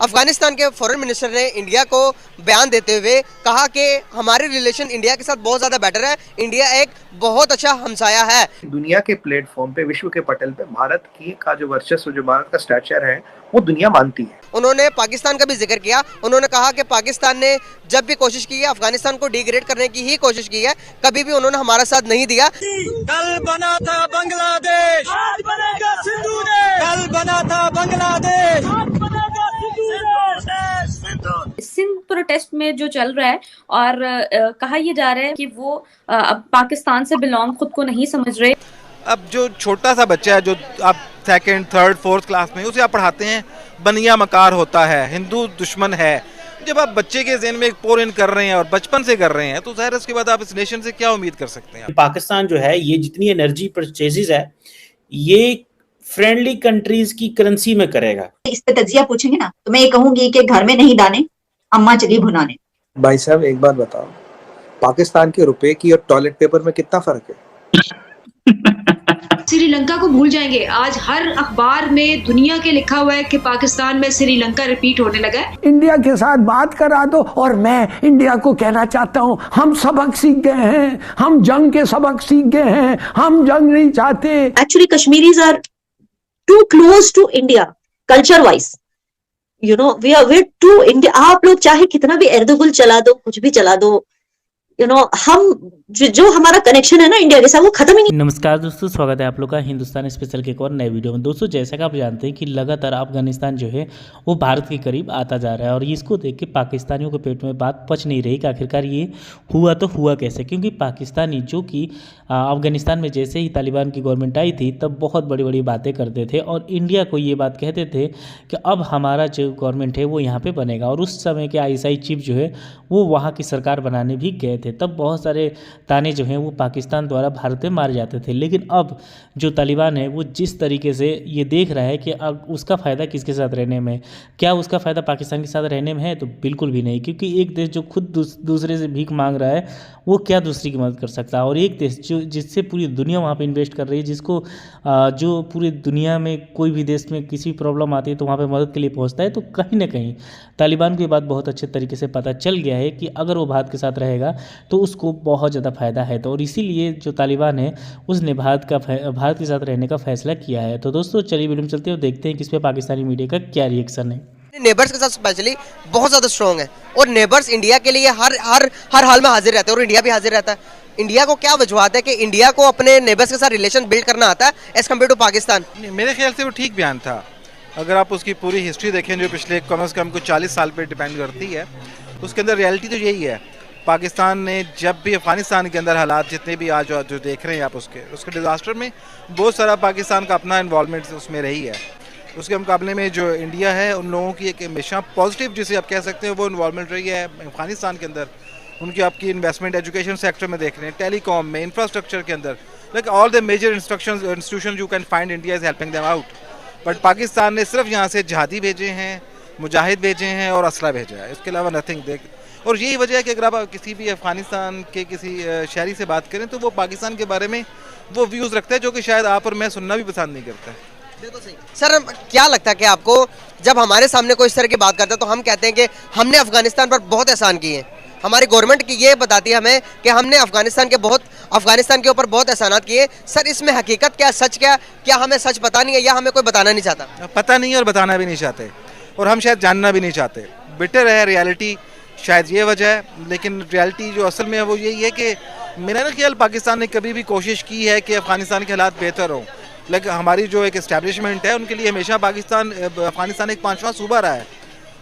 अफगानिस्तान के foreign minister ने India को बयान देते हुए कहा कि हमारे रिलेशन इंडिया के साथ बहुत ज़्यादा बेटर है, इंडिया एक बहुत अच्छा हमसाया है। दुनिया के प्लेटफॉर्म पे, विश्व के पटल पे भारत की का जो वर्चस्व, जो भारत का स्टैचर है, वो दुनिया मानती है। उन्होंने पाकिस्तान का भी जिक्र किया। उन्होंने कहा कि पाकिस्तान ने जब भी कोशिश की है अफगानिस्तान को डिग्रेड करने की ही कोशिश की है, कभी भी उन्होंने हमारा साथ नहीं दिया। कल बना था बांग्लादेश, आज बनेगा सिंधु देश। कल बना था बांग्लादेश, आज बनेगा सिंधु देश। सिंध प्रोटेस्ट में जो चल रहा है और कहा यह जा रहा है कि वो अब पाकिस्तान से बिलोंग खुद को नहीं समझ रहे। अब जो छोटा सा बच्चा है, जो आप सेकंड, थर्ड, फोर्थ क्लास में, उसे आप पढ़ाते हैं बनिया मकार होता है, हिंदू दुश्मन है। जब आप बच्चे के ज़हन में पोर इन कर रहे हैं और बचपन से कर रहे हैं, तो ज़ाहिर है उसके बाद आप इस नेशन से क्या उम्मीद कर सकते हैं। पाकिस्तान जो है, ये जितनी एनर्जी परचेजेस है, ये फ्रेंडली कंट्रीज की करेंसी में करेगा। इस पे तजिया पूछेंगे ना, तो मैं ये कहूंगी कि घर में नहीं दाने, अम्मा चली भुनाने। भाई साहब एक बात बताओ, पाकिस्तान के रुपए की और टॉयलेट पेपर में कितना फर्क है? श्रीलंका को भूल जाएंगे। आज हर अखबार में दुनिया के लिखा हुआ है कि पाकिस्तान में श्रीलंका रिपीट होने लगा है। इंडिया के साथ बात करा दो और मैं इंडिया को कहना चाहता हूँ, हम सबक सीख गए हैं, हम जंग के सबक सीख गए हैं, हम जंग नहीं चाहते। Actually Kashmiris are too close to India culture wise, you know, we are too India. आप लोग चाहे कितना भी एर्दुगुल चला दो, कुछ भी चला दो, यू नो, हम जो हमारा कनेक्शन है ना इंडिया के साथ, वो खत्म ही नहीं। नमस्कार दोस्तों, स्वागत है आप लोग का हिंदुस्तान स्पेशल के एक और नए वीडियो में। दोस्तों, जैसा कि आप जानते हैं कि लगातार अफगानिस्तान जो है वो भारत के करीब आता जा रहा है और इसको देख के पाकिस्तानियों के पेट में बात पच नहीं रही कि आखिरकार ये हुआ तो हुआ कैसे। क्योंकि पाकिस्तानी जो कि अफगानिस्तान में जैसे ही तालिबान की गवर्नमेंट आई थी तब बहुत बड़ी बड़ी बातें करते थे और इंडिया को ये बात कहते थे कि अब हमारा जो गवर्नमेंट है वो यहाँ पर बनेगा। और उस समय के ISI चीफ जो है वो वहाँ की सरकार बनाने भी गए थे। तब बहुत सारे ताने जो हैं वो पाकिस्तान द्वारा भारत में मारे जाते थे। लेकिन अब जो तालिबान है वो जिस तरीके से ये देख रहा है कि अब उसका फ़ायदा किसके साथ रहने में, क्या उसका फ़ायदा पाकिस्तान के साथ रहने में है, तो बिल्कुल भी नहीं। क्योंकि एक देश जो खुद दूसरे से भीख मांग रहा है वो क्या दूसरी की मदद कर सकता है। और एक देश जो जिससे पूरी दुनिया वहाँ पे इन्वेस्ट कर रही है, जिसको जो पूरी दुनिया में कोई भी देश में किसी प्रॉब्लम आती है तो वहाँ पे मदद के लिए पहुँचता है। तो कहीं ना कहीं तालिबान को ये बात बहुत अच्छे तरीके से पता चल गया है कि अगर वो भारत के साथ रहेगा तो उसको बहुत ज़्यादा फायदा है। तो और इसीलिए जो तालिबान है उसने भारत के साथ रहने का फैसला किया है। तो दोस्तों चलिए वीडियो में चलते हैं और देखते हैं कि इस पे पाकिस्तानी मीडिया का क्या रिएक्शन है। नेबर्स के साथ स्पेशली बहुत ज़्यादा स्ट्रॉन्ग है और नेबर्स इंडिया के लिए हर हाल में हाजिर रहते हैं और इंडिया भी हाजिर रहता है। इंडिया को क्या वजूहत है कि इंडिया को अपने नेबर्स के साथ रिलेशन बिल्ड करना आता है एज कम्पेयर टू पाकिस्तान? मेरे ख्याल से वो ठीक बयान था। अगर आप उसकी पूरी हिस्ट्री देखें जो पिछले कम से कम कुछ 40 साल पे डिपेंड करती है, तो उसके अंदर रियलिटी तो यही है। पाकिस्तान ने जब भी अफगानिस्तान के अंदर हालात जितने भी आज जो देख रहे हैं आप, उसके डिज़ास्टर में बहुत सारा पाकिस्तान का अपना इन्वॉल्वमेंट उसमें रही है। उसके मुकाबले में जो इंडिया है उन लोगों की एक हमेशा पॉजिटिव जिसे आप कह सकते हैं वो इन्वॉल्वमेंट रही है अफगानिस्तान के अंदर। उनकी आपकी इन्वेस्टमेंट एजुकेशन सेक्टर में देख रहे हैं, टेलीकॉम में, इंफ्रास्ट्रक्चर के अंदर, like all the major institution you can find, India is helping them out. But Pakistan ने सिर्फ यहाँ से जहादी भेजे हैं, मुजाहिद भेजे हैं और असला भेजा है, इसके अलावा नथिंग। और यही वजह है कि अगर आप किसी भी अफगानिस्तान के किसी शहरी से बात करें तो वो पाकिस्तान के बारे में वो व्यूज़ रखता है जो कि शायद आप और मैं सुनना भी पसंद नहीं करता है। बिल्कुल सही। सर, क्या लगता है कि आपको जब हमारे सामने कोई इस तरह की बात करता है तो हम कहते हैं कि हमने अफगानिस्तान पर बहुत एहसान किए हैं, हमारी गवर्नमेंट की ये बताती है हमें कि हमने अफगानिस्तान के ऊपर बहुत एहसानात किए। सर, इसमें हकीकत क्या, सच क्या हमें सच पता नहीं है या हमें कोई बताना नहीं चाहता? पता नहीं और बताना भी नहीं चाहते और हम शायद जानना भी नहीं चाहते। बेटर है रियलिटी, शायद ये वजह है। लेकिन रियलिटी जो असल में है वो यही है कि मेरा ना ख्याल पाकिस्तान ने कभी भी कोशिश की है कि अफगानिस्तान के हालात बेहतर हों। लेकिन हमारी जो एक इस्टेब्लिशमेंट है उनके लिए हमेशा अफगानिस्तान एक 5वां सूबा रहा है,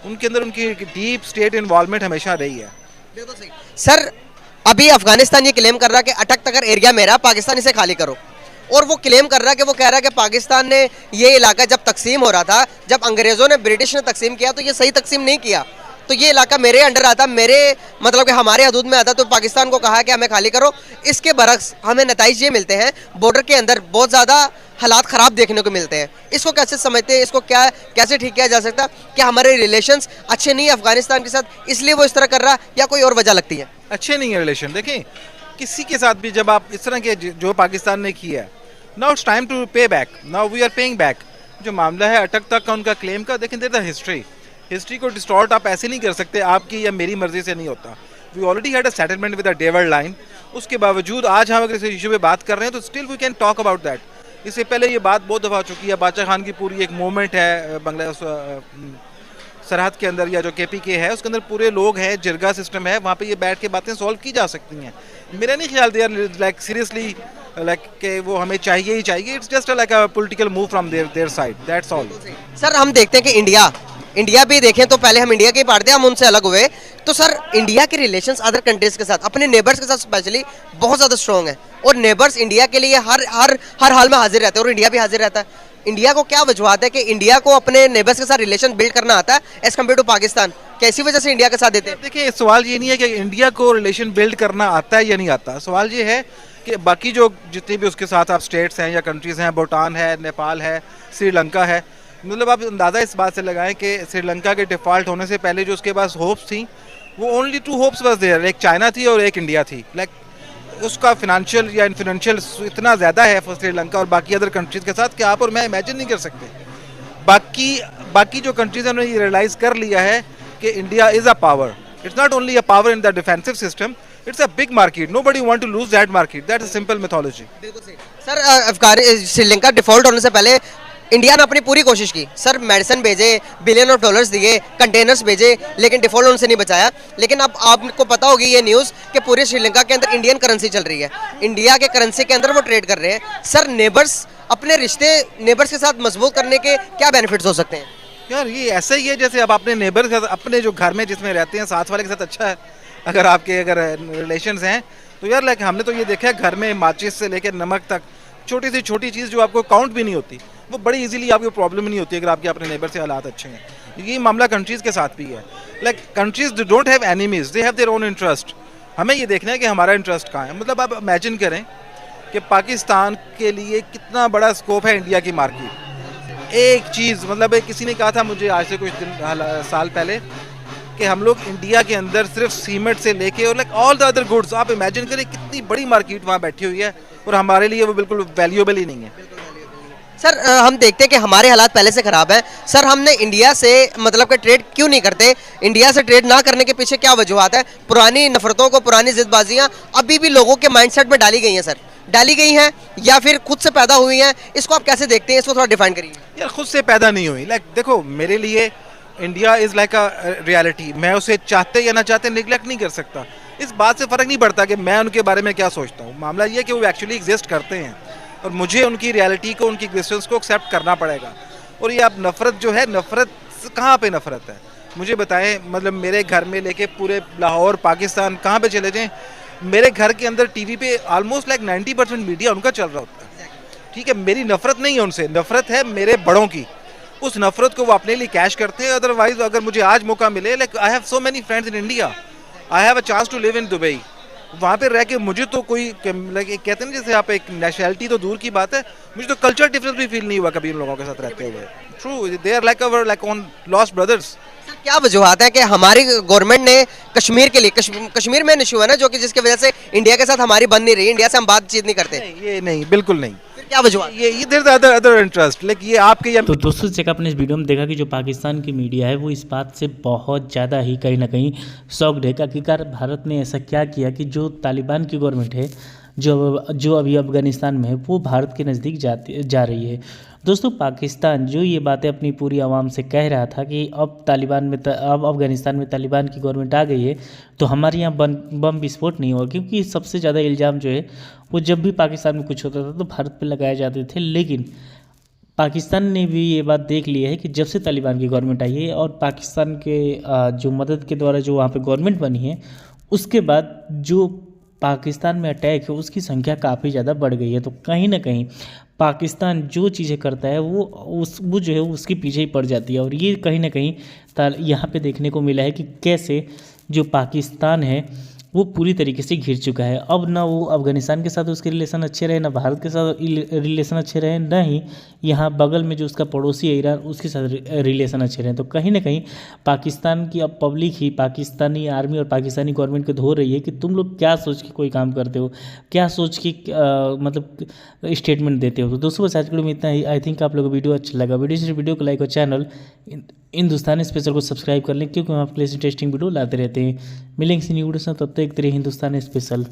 उनके अंदर उनकी डीप स्टेट इन्वॉल्वमेंट हमेशा रही है। बिल्कुल सही। सर, अभी अफगानिस्तान ये क्लेम कर रहा है कि अटक तकर एरिया मेरा, पाकिस्तान इसे खाली करो। और वो क्लेम कर रहा है कि वो कह रहा है कि पाकिस्तान ने ये इलाका जब तकसीम हो रहा था, जब अंग्रेज़ों ने, ब्रिटिश ने तकसीम किया तो ये सही तकसीम नहीं किया, तो ये इलाका मेरे अंडर आता, मेरे मतलब कि हमारे हदूद में आता, तो पाकिस्तान को कहा कि हमें खाली करो। इसके बरक्स हमें नताइज ये मिलते हैं, बॉर्डर के अंदर बहुत ज़्यादा हालात ख़राब देखने को मिलते हैं। इसको कैसे समझते हैं, इसको कैसे ठीक किया जा सकता है? क्या हमारे रिलेशंस अच्छे नहीं है अफगानिस्तान के साथ, इसलिए वो इस तरह कर रहा है, या कोई और वजह लगती है? अच्छे नहीं है रिलेशन। देखें, किसी के साथ भी जब आप इस तरह के जो पाकिस्तान ने किया है, now it's time to pay back, now we are paying back. जो मामला है अटक तक का उनका क्लेम का, देखें देयर द हिस्ट्री। हिस्ट्री को डिस्टॉर्ट आप ऐसे नहीं कर सकते, आपकी या मेरी मर्जी से नहीं होता। We already had a settlement with a David line, उसके बावजूद आज हम अगर इस इशू पे बात कर रहे हैं तो still we can talk about that. इससे पहले ये बात बहुत दफ़ा हो चुकी है, बादशाह खान की पूरी एक मूवमेंट है बांग्लादेश सरहद के अंदर, या जो KPK है उसके अंदर पूरे लोग हैं, जिरगा सिस्टम है, वहाँ पे ये बैठ के बातें सॉल्व की जा सकती हैं। मेरा नहीं ख्याल they are like seriously like कि वो हमें चाहिए ही चाहिए। It's just like a political move from their side, that's all. Sir हम देखते हैं कि इंडिया भी देखें तो पहले हम इंडिया के ही पार्ट थे, हम उनसे अलग हुए। तो सर इंडिया के रिलेशंस अदर कंट्रीज के साथ, अपने नेबर्स के साथ स्पेशली बहुत ज़्यादा स्ट्रॉन्ग है, और नेबर्स इंडिया के लिए हर हाल में हाजिर रहते हैं, और इंडिया भी हाजिर रहता है। इंडिया को क्या वजूहत है कि इंडिया को अपने नेबर्स के साथ रिलेशन बिल्ड करना आता है एज कम्पेयर टू पाकिस्तान? कैसी वजह से इंडिया के साथ देते हैं? देखिए, सवाल ये नहीं है कि इंडिया को रिलेशन बिल्ड करना आता है या नहीं आता, सवाल ये है कि बाकी जो जितनी भी उसके साथ आप स्टेट्स हैं या कंट्रीज़ हैं, भूटान है, नेपाल है, श्रीलंका है, मतलब आप अंदाज़ा इस बात से लगाएं कि श्रीलंका के डिफ़ॉल्ट होने से पहले जो उसके पास होप्स थी, वो ओनली 2 होप्स बस देयर, एक चाइना थी और एक इंडिया थी। लाइक उसका फिनेंशियल या इन्फिनेंशियल इतना ज़्यादा है श्रीलंका और बाकी अदर कंट्रीज़ के साथ कि आप और मैं इमेजिन नहीं कर सकते। बाकी जो कंट्रीज़ हैं उन्होंने ये रियलाइज़ कर लिया है कि India is a power, it's not only a power in the defensive system, it's a big market, nobody want to lose that market, that's a simple methodology. Sir Sri Lanka default होने से पहले इंडिया ने अपनी पूरी कोशिश की, सर मेडिसिन भेजे, billion of dollars दिए, कंटेनर्स भेजे, लेकिन डिफॉल्ट होने से नहीं बचाया। लेकिन अब आपको पता होगी ये न्यूज़ कि पूरे श्रीलंका के अंदर इंडियन करेंसी चल रही है, इंडिया के करेंसी के अंदर वो ट्रेड कर रहे हैं। सर नेबर्स, अपने रिश्ते नेबर्स के साथ मजबूत करने के क्या बेनिफिट्स हो सकते हैं? यार ये ऐसा ही है जैसे आप अपने नेबर के साथ, अपने जो घर में जिसमें रहते हैं साथ वाले के साथ अच्छा है, अगर आपके रिलेशंस हैं तो यार लाइक हमने तो ये देखा है घर में माचिस से लेकर नमक तक, छोटी सी छोटी चीज़ जो आपको काउंट भी नहीं होती वो बड़ी इजीली आपको प्रॉब्लम नहीं होती अगर आपके अपने नेबर से हालात अच्छे हैं। ये मामला कंट्रीज़ के साथ भी है। Like countries don't have enemies, they have their own interest. हमें ये देखना है कि हमारा इंटरेस्ट कहाँ है। मतलब आप इमेजिन करें कि पाकिस्तान के लिए कितना बड़ा स्कोप है इंडिया की मार्केट। एक चीज़ मतलब किसी ने कहा था मुझे आज से कुछ साल पहले कि हम लोग इंडिया के अंदर सिर्फ सीमेंट से लेके और like all the other goods, आप इमेजिन करें कितनी बड़ी मार्केट वहाँ बैठी हुई है और हमारे लिए वो बिल्कुल वैल्यूएबल ही नहीं है। सर हम देखते हैं कि हमारे हालात पहले से ख़राब है। सर हमने इंडिया से मतलब कि ट्रेड क्यों नहीं करते? इंडिया से ट्रेड ना करने के पीछे क्या वजूहत है? पुरानी नफरतों को, पुरानी जिदबाजियाँ अभी भी लोगों के माइंडसेट में डाली गई हैं सर, डाली गई हैं या फिर खुद से पैदा हुई हैं? इसको आप कैसे देखते हैं? इसको थोड़ा डिफाइन करिए। यार खुद से पैदा नहीं हुई। लाइक देखो, मेरे लिए India is like a reality. मैं उसे चाहते या ना चाहते निगलेक्ट नहीं कर सकता। इस बात से फ़र्क नहीं पड़ता कि मैं उनके बारे में क्या सोचता हूँ। मामला ये है कि वो एक्चुअली एग्जिस्ट करते हैं और मुझे उनकी रियलिटी को, उनकी एग्जिस्टेंस को एक्सेप्ट करना पड़ेगा। और ये आप नफ़रत जो है, नफ़रत कहाँ पे नफ़रत है मुझे बताएं। मतलब मेरे घर में लेके पूरे लाहौर, पाकिस्तान कहाँ पे चले जाएं, मेरे घर के अंदर टीवी पे ऑलमोस्ट लाइक 90% मीडिया उनका चल रहा होता है। ठीक है, मेरी नफ़रत नहीं है उनसे, नफ़रत है मेरे बड़ों की। उस नफ़रत को वो अपने लिए कैश करते हैं। अदरवाइज अगर मुझे आज मौका मिले, like I have so many friends in India, I have a chance to live in Dubai, वहाँ पे रह के मुझे तो कोई लाइक कहते हैं ना जैसे आप एक नेशनलिटी तो दूर की बात है, मुझे तो कल्चर डिफरेंस भी फील नहीं हुआ कभी उन लोगों के साथ रहते हुए। True, they are like our like on lost brothers. क्या वजूहत है कि हमारी गवर्नमेंट ने कश्मीर के लिए, कश्मीर में इशू है ना जो कि जिसकी वजह से इंडिया के साथ हमारी बन नहीं रही, इंडिया से हम बातचीत नहीं करते? ये नहीं, बिल्कुल नहीं। फिर क्या वजूहत? ये देयर अदर इंटरेस्ट, लाइक ये आपके। तो दोस्तों जैसे आपने इस वीडियो में देखा कि जो पाकिस्तान की मीडिया है वो इस बात से बहुत ज़्यादा ही कहीं ना कहीं शॉक्ड है कि आखिरकार भारत ने ऐसा क्या किया कि जो तालिबान की गवर्नमेंट है जो अभी अफगानिस्तान में है वो भारत के नज़दीक जा रही है। दोस्तों पाकिस्तान जो ये बातें अपनी पूरी आवाम से कह रहा था कि अब अब अफगानिस्तान में तालिबान की गवर्नमेंट आ गई है तो हमारे यहाँ बम विस्फोट नहीं होगा, क्योंकि सबसे ज़्यादा इल्ज़ाम जो है वो जब भी पाकिस्तान में कुछ होता था तो भारत पे लगाए जाते थे। लेकिन पाकिस्तान ने भी ये बात देख ली है कि जब से तालिबान की गवर्नमेंट आई है और पाकिस्तान के जो मदद के द्वारा जो वहाँ पे गवर्नमेंट बनी है, उसके बाद जो पाकिस्तान में अटैक है उसकी संख्या काफ़ी ज़्यादा बढ़ गई है। तो कहीं ना कहीं पाकिस्तान जो चीज़ें करता है वो जो है उसके पीछे ही पड़ जाती है। और ये कहीं ना कहीं यहाँ पे देखने को मिला है कि कैसे जो पाकिस्तान है वो पूरी तरीके से घिर चुका है। अब ना वो अफगानिस्तान के साथ उसके रिलेशन अच्छे रहे, ना भारत के साथ रिलेशन अच्छे रहे, ना ही यहाँ बगल में जो उसका पड़ोसी है ईरान उसके साथ रिलेशन अच्छे रहे। तो कहीं ना कहीं पाकिस्तान की अब पब्लिक ही पाकिस्तानी आर्मी और पाकिस्तानी गवर्नमेंट को धो रही है कि तुम लोग क्या सोच के कोई काम करते हो, क्या सोच के मतलब स्टेटमेंट देते हो। तो दोस्तों बस आज के वीडियो में इतना ही। आई थिंक आप लोगों को वीडियो अच्छा लगा। वीडियो को लाइक और चैनल हिंदुस्तान स्पेशल को सब्सक्राइब कर लें, क्योंकि हम आपके लिए इंटरेस्टिंग वीडियो लाते रहते हैं। मिलेंगे इसी न्यू वीडियो से, तब तक के लिए हिंदुस्तान स्पेशल।